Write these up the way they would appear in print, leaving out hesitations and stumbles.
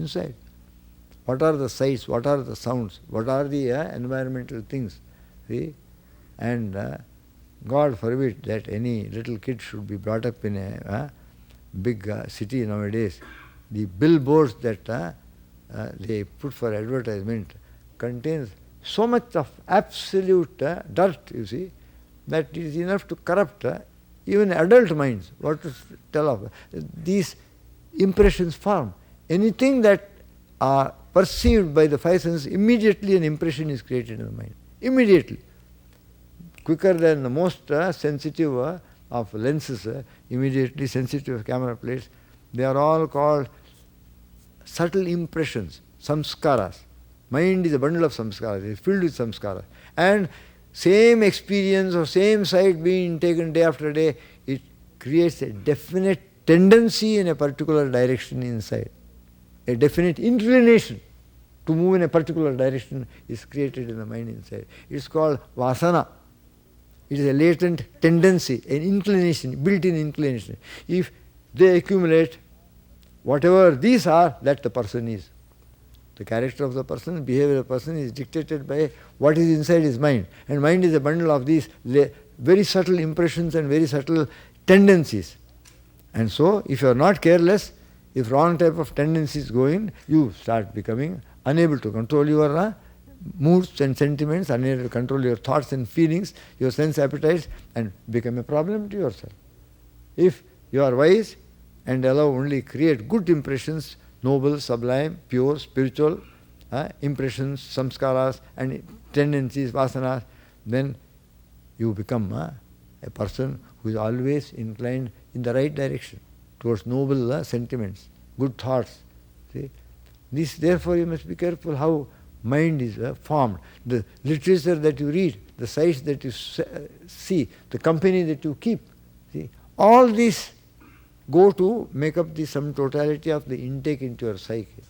inside. What are the sights? What are the sounds? What are the environmental things? See? And God forbid that any little kid should be brought up in a big city nowadays. The billboards that they put for advertisement contains so much of absolute dirt, you see, that it is enough to corrupt even adult minds. What to tell of? These impressions form. Anything that are perceived by the five senses, immediately an impression is created in the mind. Immediately. Quicker than the most sensitive of lenses, immediately sensitive camera plates. They are all called subtle impressions, samskaras. Mind is a bundle of samskaras, it is filled with samskaras. And same experience or same sight being taken day after day, it creates a definite tendency in a particular direction inside. A definite inclination to move in a particular direction is created in the mind inside. It is called vasana. It is a latent tendency, an inclination, built-in inclination. If they accumulate, whatever these are, that the person is. The character of the person, behavior of the person is dictated by what is inside his mind. And mind is a bundle of these very subtle impressions and very subtle tendencies. And so, if you are not careless, if wrong type of tendencies go in, you start becoming unable to control your moods and sentiments, unable to control your thoughts and feelings, your sense appetites, and become a problem to yourself. If you are wise and allow only create good impressions, noble, sublime, pure, spiritual impressions, samskaras and tendencies, vasanas, then you become a person who is always inclined in the right direction, towards noble sentiments, good thoughts. See? This, therefore, you must be careful how mind is formed. The literature that you read, the sights that you see, the company that you keep, see, all these go to make up the sum totality of the intake into your psyche.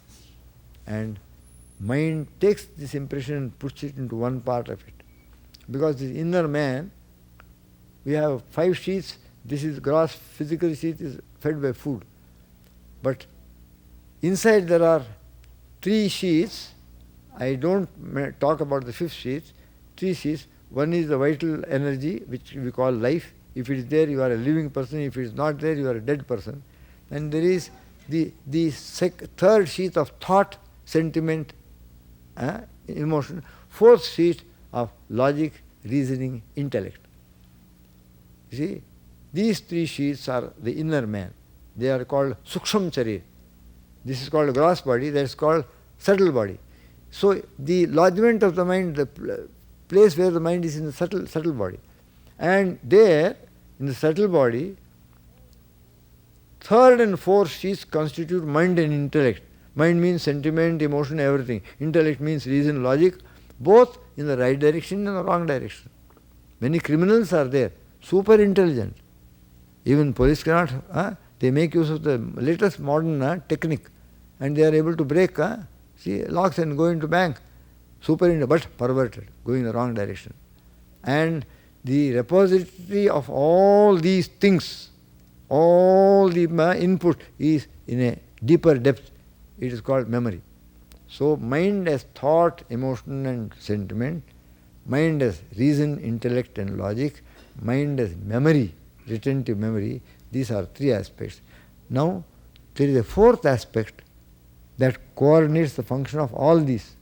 And mind takes this impression and puts it into one part of it. Because this inner man, we have 5 sheets, this is gross physical sheet is fed by food. But inside there are 3 sheets. I don't talk about the 5th sheet. 3 sheets. One is the vital energy, which we call life. If it is there, you are a living person. If it is not there, you are a dead person. And there is the third sheet of thought, sentiment, emotion. 4th sheet of logic, reasoning, intellect. You see, these 3 sheets are the inner man. They are called suksham charir. This is called gross body, that is called subtle body. So the lodgement of the mind, the place where the mind is in the subtle body. And there, in the subtle body, 3rd and 4th sheets constitute mind and intellect. Mind means sentiment, emotion, everything. Intellect means reason, logic, both in the right direction and the wrong direction. Many criminals are there, super intelligent. Even police cannot, they make use of the latest modern technique, and they are able to break locks and go into bank. Super, but perverted, going in the wrong direction. And the repository of all these things, all the input is in a deeper depth. It is called memory. So mind as thought, emotion and sentiment, mind as reason, intellect and logic, mind as memory, retentive memory, these are 3 aspects. Now, there is a 4th aspect that coordinates the function of all these,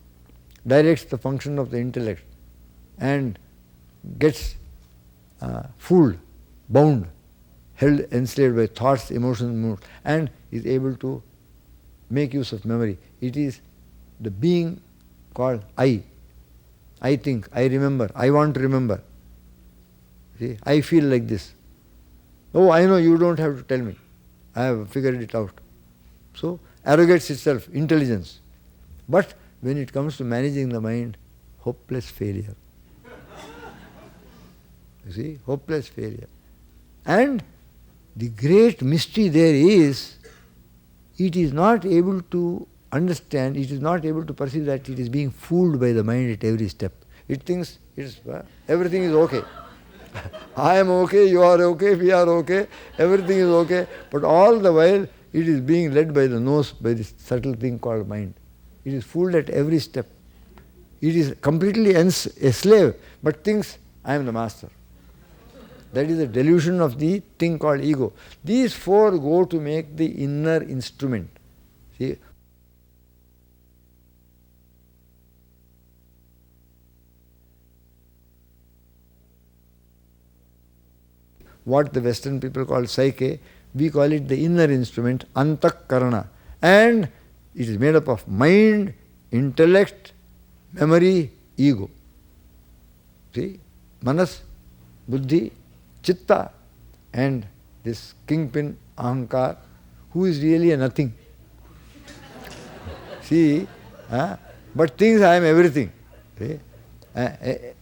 directs the function of the intellect, and gets fooled, bound, held, enslaved by thoughts, emotions, moods, and is able to make use of memory. It is the being called I. I think, I remember, I want to remember. See, I feel like this. Oh, I know, you don't have to tell me. I have figured it out. So, arrogates itself, intelligence. But when it comes to managing the mind, hopeless failure. You see, hopeless failure. And the great mystery there is, it is not able to understand, it is not able to perceive that it is being fooled by the mind at every step. It thinks everything is okay. I am okay, you are okay, we are okay, everything is okay. But all the while, it is being led by the nose by this subtle thing called mind. It is fooled at every step. It is completely a slave, but thinks, I am the master. That is the delusion of the thing called ego. These four go to make the inner instrument. See, what the Western people call psyche, we call it the inner instrument, antakarana. And it is made up of mind, intellect, memory, ego. See, manas, buddhi, chitta, and this kingpin, ahankar, who is really a nothing. See, but thinks I am everything. See?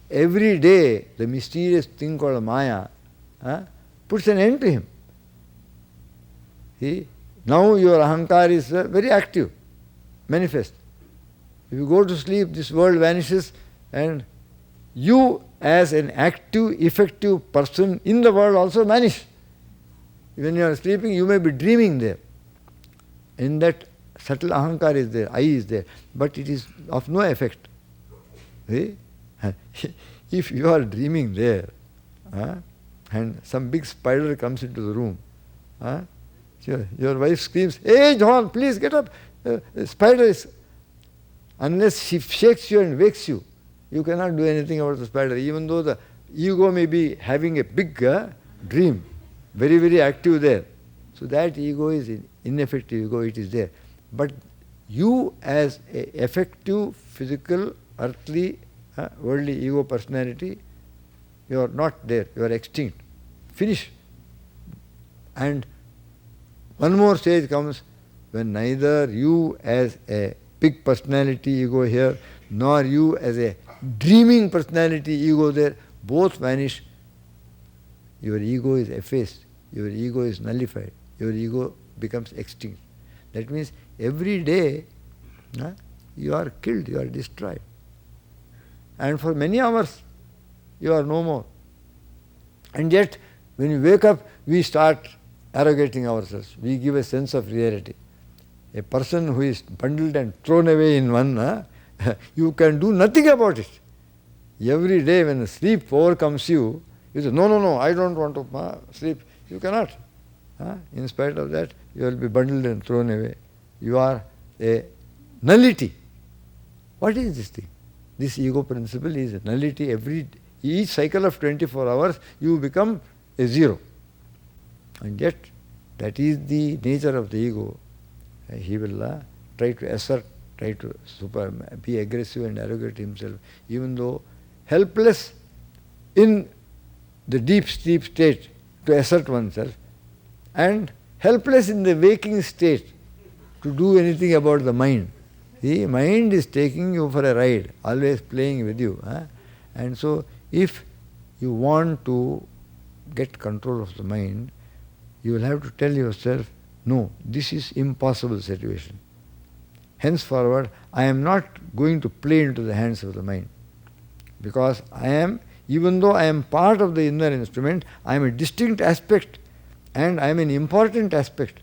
Every day, the mysterious thing called Maya puts an end to him. See, now your ahankar is very active, manifest. If you go to sleep, this world vanishes, and you as an active, effective person in the world also vanish. When you are sleeping, you may be dreaming there. In that subtle ahankar is there, I is there, but it is of no effect. See? If you are dreaming there, and some big spider comes into the room, your wife screams, "Hey John, please get up! The spider is..." Unless she shakes you and wakes you, you cannot do anything about the spider, even though the ego may be having a big dream, very, very active there. So that ego is ineffective ego, it is there. But you as an effective, physical, earthly, worldly ego personality, you are not there, you are extinct. Finish. And one more stage comes when neither you as a big personality ego here, nor you as a dreaming personality ego there, both vanish. Your ego is effaced, your ego is nullified, your ego becomes extinct. That means every day you are killed, you are destroyed. And for many hours you are no more. And yet when you wake up, we start arrogating ourselves. We give a sense of reality. A person who is bundled and thrown away in one, you can do nothing about it. Every day when sleep overcomes you, you say, no, I don't want to sleep. You cannot. In spite of that, you will be bundled and thrown away. You are a nullity. What is this thing? This ego principle is a nullity. Each cycle of 24 hours, you become a zero. And yet, that is the nature of the ego. He will try to assert, try to be aggressive and arrogant himself, even though helpless in the deep sleep state to assert oneself, and helpless in the waking state to do anything about the mind. The mind is taking you for a ride, always playing with you. And so, if you want to get control of the mind, you will have to tell yourself, no, this is impossible situation. Henceforward, I am not going to play into the hands of the mind. Because I am, even though I am part of the inner instrument, I am a distinct aspect and I am an important aspect.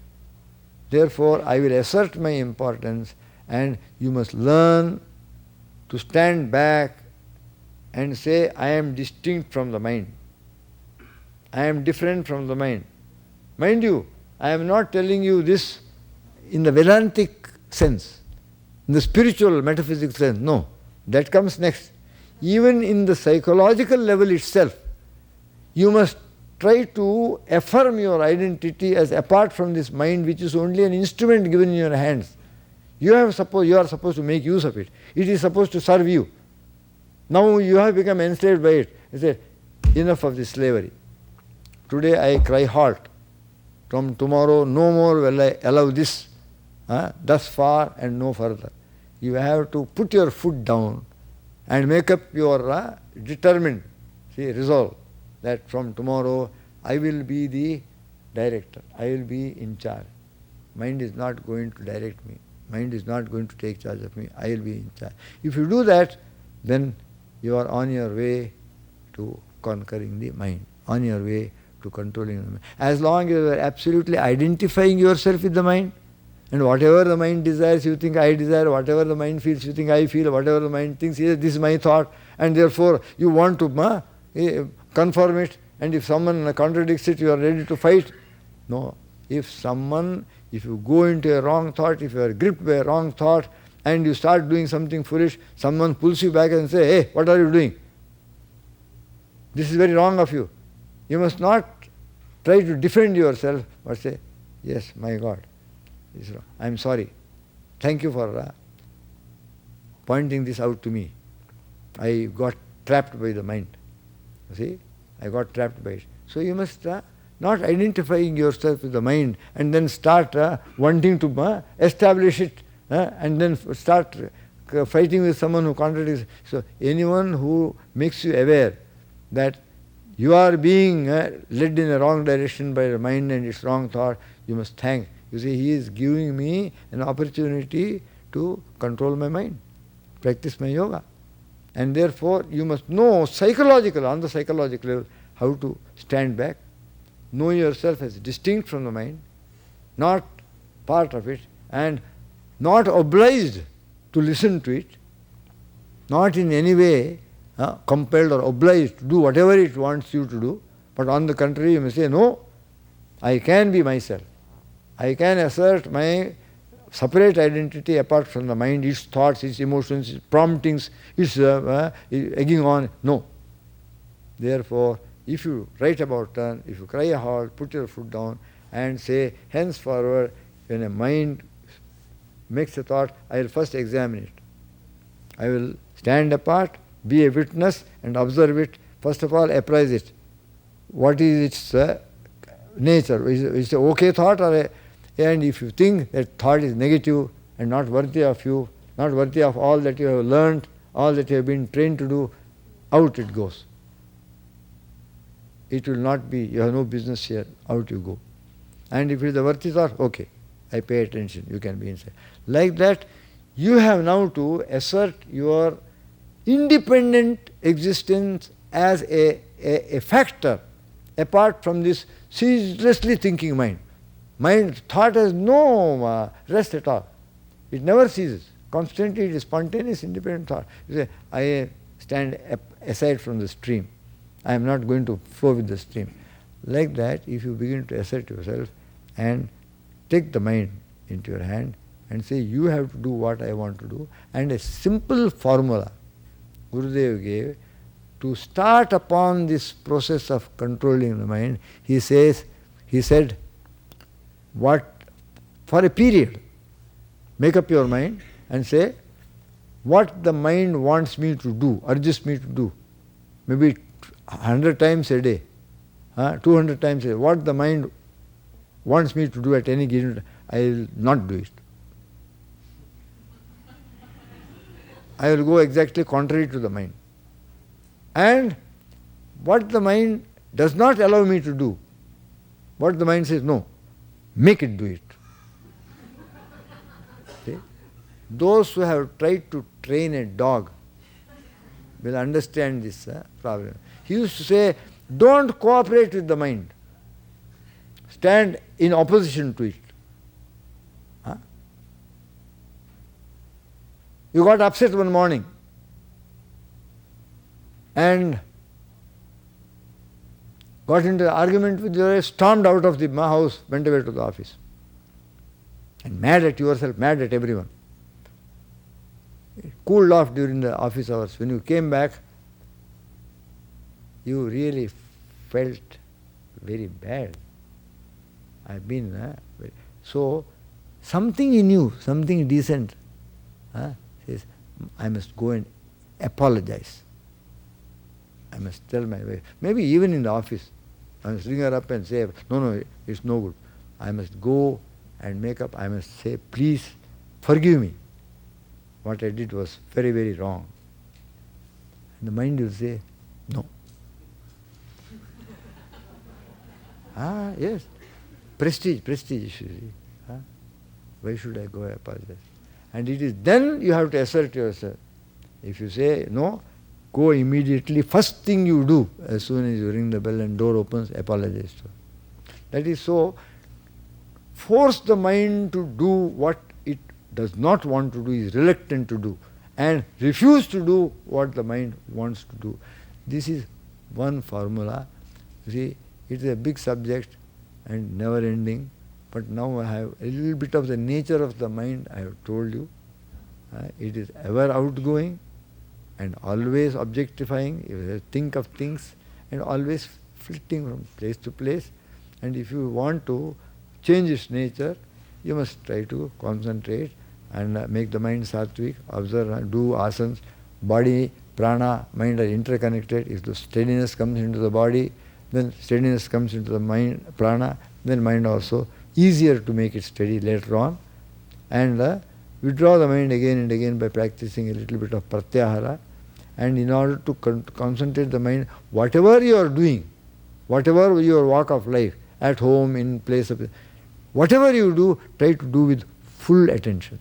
Therefore, I will assert my importance, and you must learn to stand back and say, I am distinct from the mind. I am different from the mind. Mind you, I am not telling you this in the Vedantic sense, in the spiritual metaphysics sense. No, that comes next. Even in the psychological level itself, you must try to affirm your identity as apart from this mind, which is only an instrument given in your hands. You are supposed to make use of it. It is supposed to serve you. Now you have become enslaved by it. You say, enough of this slavery. Today I cry halt. From tomorrow no more will I allow this. Thus far and no further. You have to put your foot down and make up your determined resolve that from tomorrow I will be the director. I will be in charge. Mind is not going to direct me. Mind is not going to take charge of me. I will be in charge. If you do that, then you are on your way to conquering the mind, on your way to controlling the mind. As long as you are absolutely identifying yourself with the mind, and whatever the mind desires, you think I desire, whatever the mind feels, you think I feel, whatever the mind thinks, yes, this is my thought, and therefore you want to confirm it, and if someone contradicts it, you are ready to fight. No. If you go into a wrong thought, if you are gripped by a wrong thought, and you start doing something foolish, someone pulls you back and says, hey, what are you doing? This is very wrong of you. You must not try to defend yourself, but say, yes, my God, I am sorry. Thank you for pointing this out to me. I got trapped by the mind. You see? I got trapped by it. So you must not identifying yourself with the mind and then start wanting to establish it and then start fighting with someone who contradicts. So anyone who makes you aware that you are being led in a wrong direction by the mind and its wrong thought, you must thank. You see, he is giving me an opportunity to control my mind, practice my yoga. And therefore, you must know on the psychological level, how to stand back, know yourself as distinct from the mind, not part of it, and not obliged to listen to it, not in any way compelled or obliged to do whatever it wants you to do, but on the contrary, you may say, no, I can be myself. I can assert my separate identity apart from the mind, its thoughts, its emotions, its promptings, its egging on. No. Therefore, if you write about turn, if you cry a halt, put your foot down and say, henceforward, when a mind makes a thought, I will first examine it. I will stand apart, be a witness and observe it. First of all, apprise it. What is its nature? Is it an okay thought or and if you think that thought is negative and not worthy of you, not worthy of all that you have learned, all that you have been trained to do, out it goes. It will not be, you have no business here, out you go. And if it is a worthy thought, okay, I pay attention, you can be inside. Like that, you have now to assert your independent existence as a factor apart from this ceaselessly thinking mind. Thought has no rest at all. It never ceases. Constantly it is spontaneous, independent thought. You say, I stand aside from the stream. I am not going to flow with the stream. Like that, if you begin to assert yourself and take the mind into your hand and say, you have to do what I want to do, and a simple formula Gurudev gave to start upon this process of controlling the mind. He said, what for a period, make up your mind and say, what the mind wants me to do, urges me to do, maybe 100 times a day, 200 times a day, what the mind wants me to do at any given time, I will not do it. I will go exactly contrary to the mind. And what the mind does not allow me to do, what the mind says, no, make it do it. Okay? Those who have tried to train a dog will understand this problem. He used to say, don't cooperate with the mind. Stand in opposition to it. You got upset one morning and got into an argument with your wife, stormed out of the house, went away to the office. And mad at yourself, mad at everyone. Cooled off during the office hours. When you came back, you really felt very bad. I've been, so something in you, something decent, says, I must go and apologize. I must tell my wife, maybe even in the office, I must ring her up and say, no, it's no good. I must go and make up, I must say, please forgive me. What I did was very, very wrong. And the mind will say, no. Yes. Prestige, you see. Why should I go apologize? And it is then you have to assert yourself. If you say, no, go immediately, first thing you do, as soon as you ring the bell and door opens, apologize to her. That is so, force the mind to do what it does not want to do, is reluctant to do, and refuse to do what the mind wants to do. This is one formula. You see, it is a big subject and never ending, but now I have a little bit of the nature of the mind I have told you. It is ever outgoing and always objectifying. You think of things and always flitting from place to place. And if you want to change its nature, you must try to concentrate and make the mind sattvic, observe, do asanas. Body, prana, mind are interconnected. If the steadiness comes into the body, then steadiness comes into the mind, prana, then mind also easier to make it steady later on. And withdraw the mind again and again by practicing a little bit of pratyahara. And in order to concentrate the mind, whatever you are doing, whatever your walk of life, at home, in place of, whatever you do, try to do with full attention.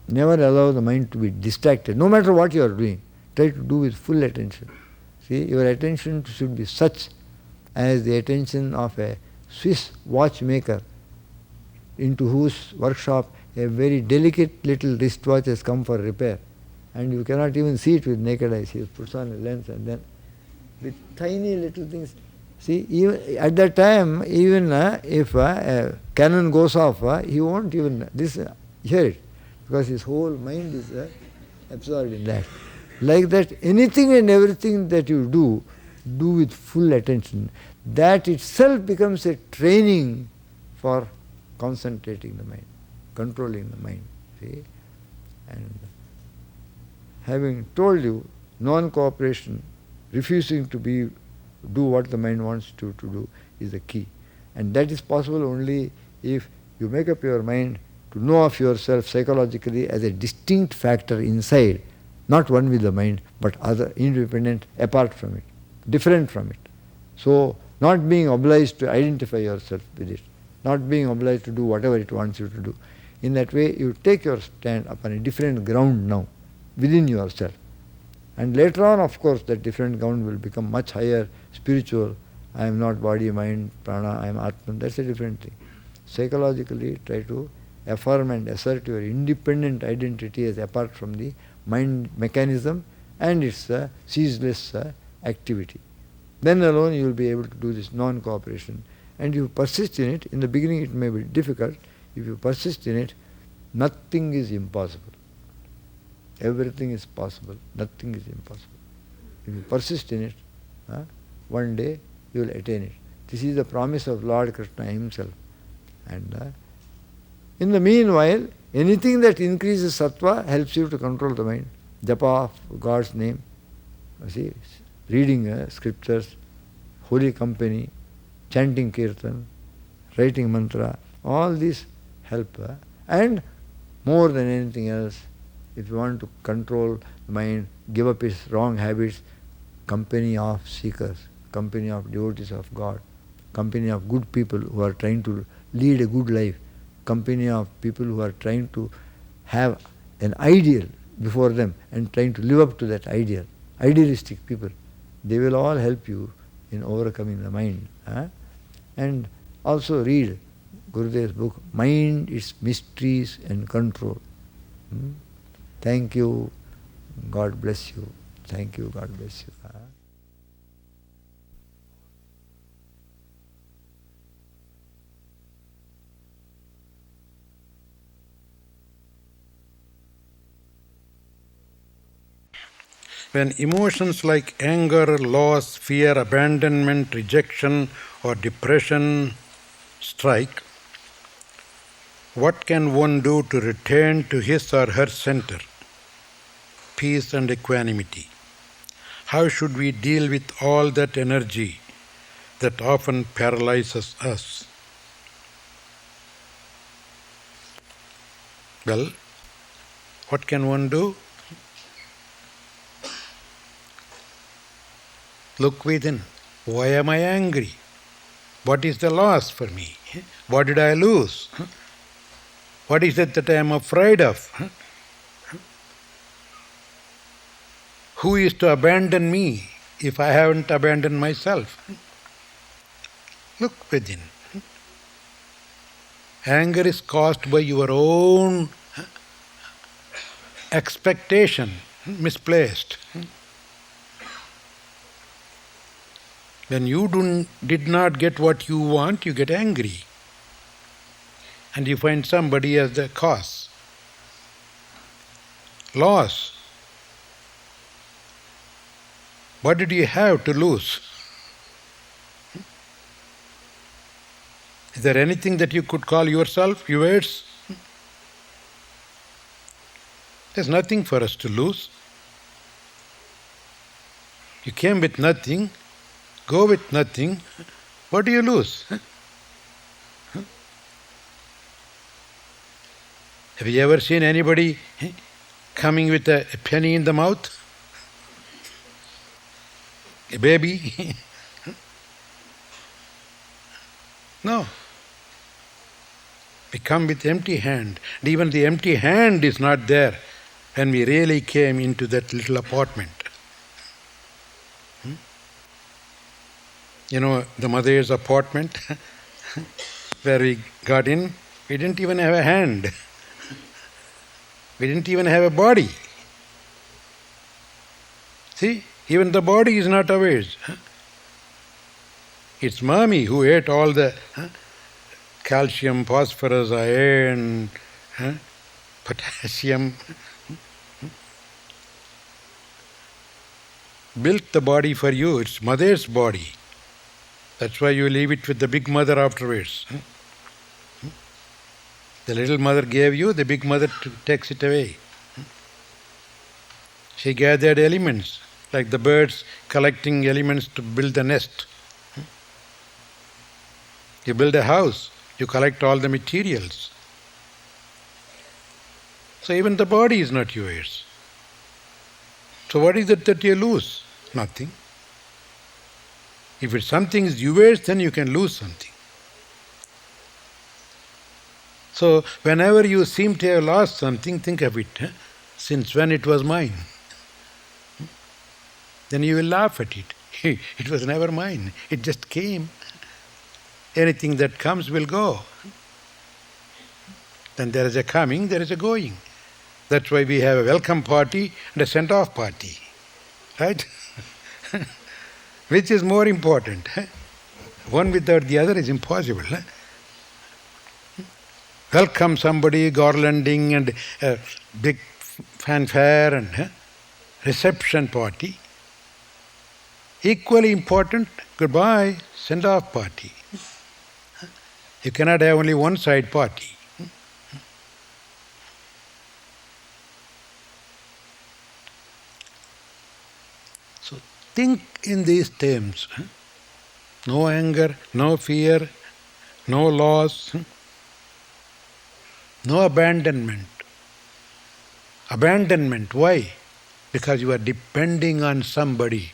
Never allow the mind to be distracted. No matter what you are doing, try to do with full attention. See, your attention should be such as the attention of a Swiss watchmaker into whose workshop a very delicate little wristwatch has come for repair. And you cannot even see it with naked eyes. He puts on a lens and then with tiny little things. See, even at that time, even if a cannon goes off, he won't even hear it, because his whole mind is absorbed in that. Like that, anything and everything that you do with full attention. That itself becomes a training for concentrating the mind, controlling the mind. See? And having told you, non-cooperation, refusing to do what the mind wants to do is the key. And that is possible only if you make up your mind to know of yourself psychologically as a distinct factor inside, not one with the mind, but other, independent, apart from it, different from it. So, not being obliged to identify yourself with it, not being obliged to do whatever it wants you to do. In that way, you take your stand upon a different ground now, within yourself. And later on, of course, that different ground will become much higher, spiritual. I am not body, mind, prana, I am Atman. That's a different thing. Psychologically, try to affirm and assert your independent identity as apart from the mind mechanism and its ceaseless activity. Then alone you will be able to do this non-cooperation. And you persist in it. In the beginning it may be difficult. If you persist in it, nothing is impossible. Everything is possible. Nothing is impossible. If you persist in it, one day you will attain it. This is the promise of Lord Krishna himself. And in the meanwhile, anything that increases sattva helps you to control the mind. Japa of God's name, see, reading scriptures, holy company, chanting kirtan, writing mantra, all these help. And more than anything else, if you want to control the mind, give up its wrong habits, company of seekers, company of devotees of God, company of good people who are trying to lead a good life, company of people who are trying to have an ideal before them and trying to live up to that ideal, idealistic people. They will all help you in overcoming the mind. And also read Gurudev's book, Mind, Its Mysteries and Control. Thank you. God bless you. Thank you. God bless you. When emotions like anger, loss, fear, abandonment, rejection, or depression strike, what can one do to return to his or her center, peace and equanimity? How should we deal with all that energy that often paralyzes us? Well, what can one do? Look within. Why am I angry? What is the loss for me? What did I lose? What is it that I am afraid of? Who is to abandon me if I haven't abandoned myself? Look within. Anger is caused by your own expectation, misplaced. When you did not get what you want, you get angry. And you find somebody as the cause. Loss. What did you have to lose? Is there anything that you could call yourself, yours? There's nothing for us to lose. You came with nothing, go with nothing. What do you lose? Have you ever seen anybody coming with a penny in the mouth? A baby? No. We come with empty hand. And even the empty hand is not there when we really came into that little apartment. You know, the mother's apartment where we got in, we didn't even have a hand. We didn't even have a body. See, even the body is not ours. It's mommy who ate all the calcium, phosphorus, iron, potassium. Built the body for you. It's mother's body. That's why you leave it with the big mother afterwards. The little mother gave you, the big mother takes it away. She gathered elements, like the birds collecting elements to build a nest. You build a house, you collect all the materials. So even the body is not yours. So what is it that you lose? Nothing. If something is yours, then you can lose something. So whenever you seem to have lost something, think of it. Since when it was mine? Then you will laugh at it. It was never mine. It just came. Anything that comes will go. Then there is a coming, there is a going. That's why we have a welcome party and a send-off party. Right? Which is more important? One without the other is impossible. Welcome somebody, garlanding and a big fanfare and reception party. Equally important, goodbye, send-off party. You cannot have only one side party. So think in these terms. No anger, no fear, no loss, no abandonment. Abandonment, why? Because you are depending on somebody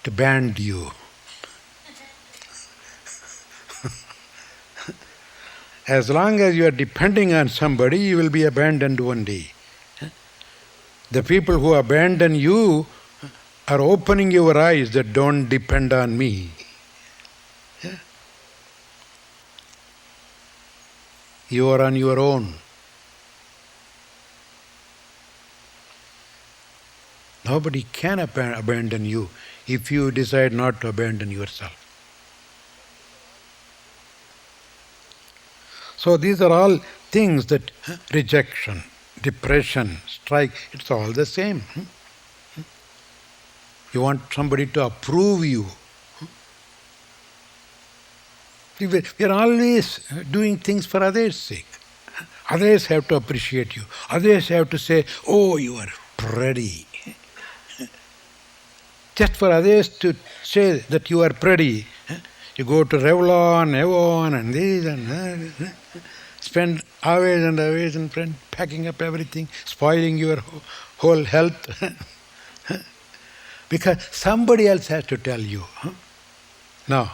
to band you. As long as you are depending on somebody, you will be abandoned one day. The people who abandon you are opening your eyes that don't depend on me. You are on your own. Nobody can abandon you if you decide not to abandon yourself. So these are all things that rejection, depression, strike, it's all the same. You want somebody to approve you. We are always doing things for others' sake. Others have to appreciate you. Others have to say, oh, you are pretty. Just for others to say that you are pretty. You go to Revlon, Avon and this and that. Spend hours and hours and packing up everything, spoiling your whole health. Because somebody else has to tell you. No.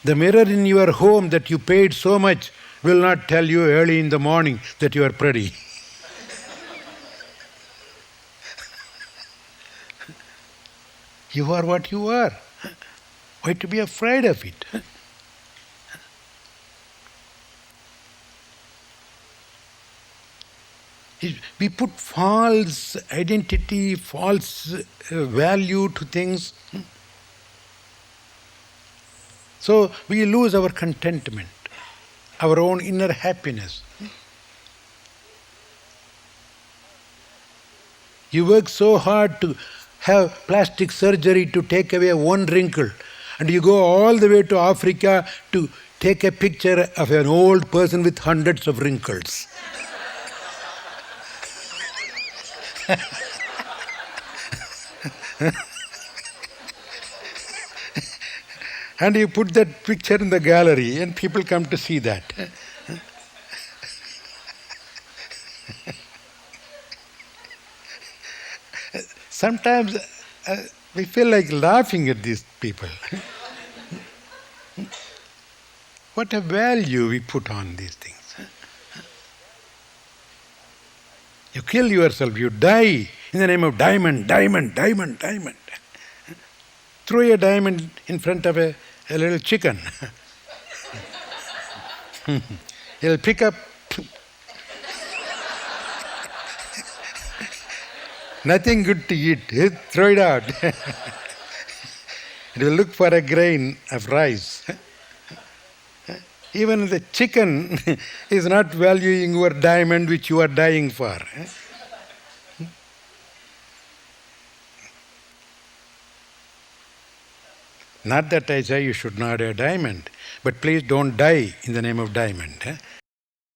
The mirror in your home that you paid so much will not tell you early in the morning that you are pretty. You are what you are. Why to be afraid of it? We put false identity, false value to things. So we lose our contentment, our own inner happiness. You work so hard to have plastic surgery to take away one wrinkle, and you go all the way to Africa to take a picture of an old person with hundreds of wrinkles. And you put that picture in the gallery and people come to see that. Sometimes we feel like laughing at these people. What a value we put on these things. You kill yourself, you die in the name of diamond, diamond, diamond, diamond. Throw a diamond in front of a little chicken. He'll pick up. Nothing good to eat. Throw it out. It will look for a grain of rice. Even the chicken is not valuing your diamond which you are dying for. Not that I say you should not have diamond, but please don't die in the name of diamond.